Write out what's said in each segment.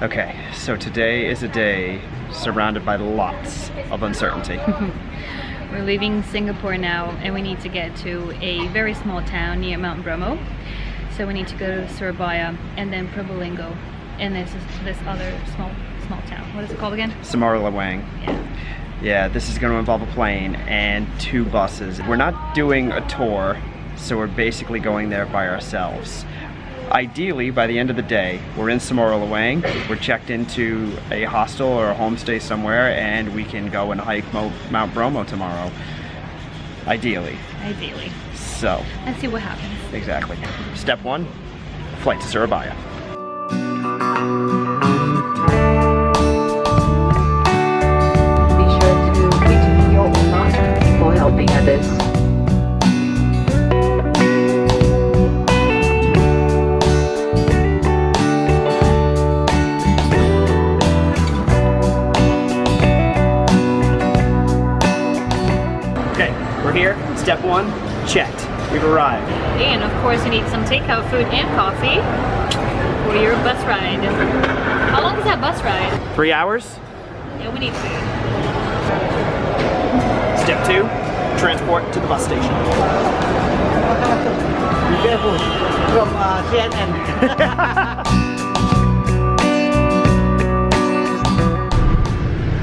Okay, so today is a day surrounded by lots of uncertainty. We're leaving Singapore now and we need to get to a very small town near Mount Bromo. So we need to go to Surabaya and then Probolinggo, and this other small town. What is it called again? Cemoro Lawang. Yeah. Yeah, this is going to involve a plane and 2 buses. We're not doing a tour, so we're basically going there by ourselves. Ideally, by the end of the day, we're in Cemoro Lawang, we're checked into a hostel or a homestay somewhere, and we can go and hike Mount Bromo tomorrow. Ideally. Ideally. So. Let's see what happens. Exactly. Step 1, flight to Surabaya. Be sure to reach your mark for helping others. Okay, we're here. Step 1, checked. We've arrived. And of course you need some takeout food and coffee for your bus ride. How long is that bus ride? 3 hours. Yeah, we need food. Step 2, transport to the bus station. Be careful from CNN.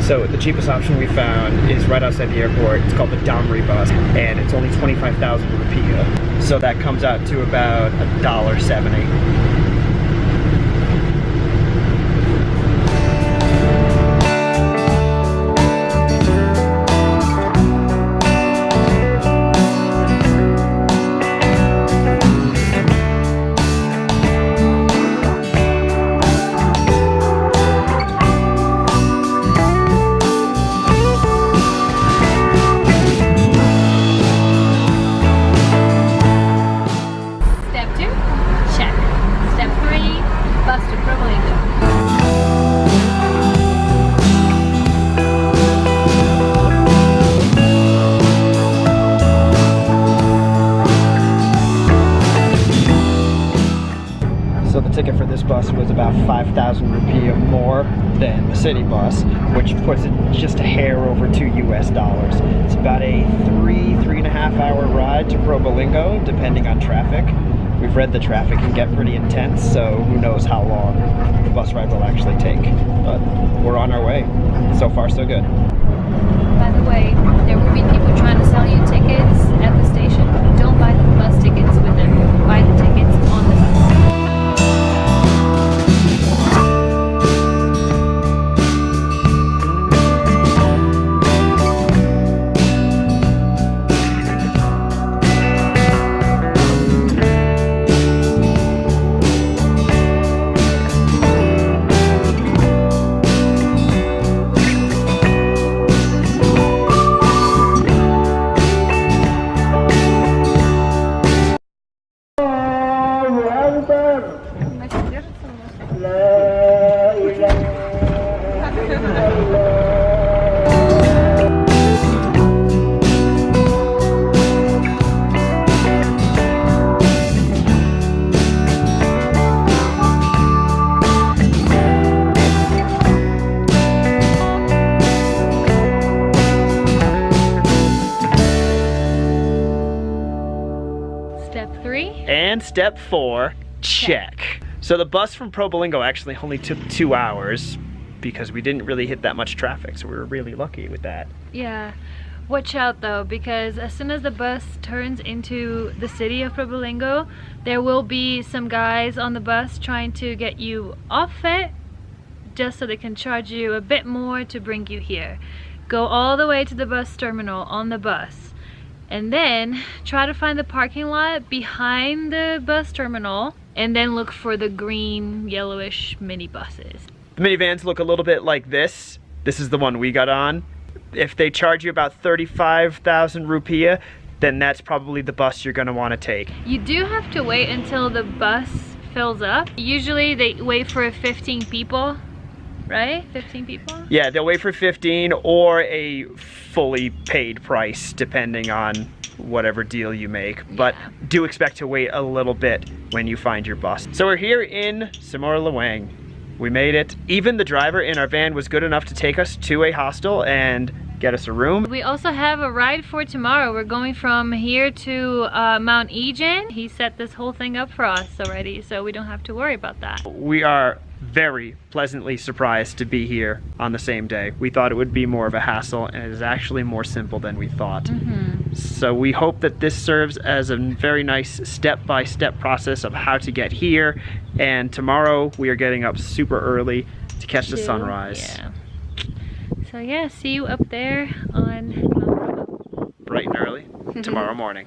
So the cheapest option we found is right outside the airport. It's called the Damri bus, and it's only 25,000 rupiah. So that comes out to about $1.70. So the ticket for this bus was about 5,000 rupiah more than the city bus, which puts it just a hair over $2 US. It's about a 3.5 hour ride to Probolinggo, depending on traffic. We've read the traffic can get pretty intense, so who knows how long the bus ride will actually take. But we're on our way. So far, so good. By the way, there will be people trying to sell you tickets at the station. Don't buy the bus tickets with them. Buy the tickets on the bus. Step 3. And step 4, check. So the bus from Probolinggo actually only took 2 hours because we didn't really hit that much traffic, so we were really lucky with that. Yeah. Watch out though, because as soon as the bus turns into the city of Probolinggo, there will be some guys on the bus trying to get you off it just so they can charge you a bit more to bring you here. Go all the way to the bus terminal on the bus and then try to find the parking lot behind the bus terminal and then look for the green yellowish minibuses. The minivans look a little bit like this. This is the one we got on. If they charge you about 35,000 rupiah, then that's probably the bus you're gonna wanna take. You do have to wait until the bus fills up. Usually they wait for 15 people right? 15 people? Yeah, they'll wait for 15 or a fully paid price depending on whatever deal you make. But Yeah. do expect to wait a little bit when you find your bus. So we're here in Cemoro Lawang. We made it. Even the driver in our van was good enough to take us to a hostel and get us a room. We also have a ride for tomorrow. We're going from here to Mount Bromo. He set this whole thing up for us already, so we don't have to worry about that. We are very pleasantly surprised to be here on the same day. We thought it would be more of a hassle, and it is actually more simple than we thought. So we hope that this serves as a very nice step-by-step process of how to get here. And tomorrow we are getting up super early to catch the sunrise. Yeah. So yeah, see you up there on Mount Bromo. Bright and early tomorrow morning.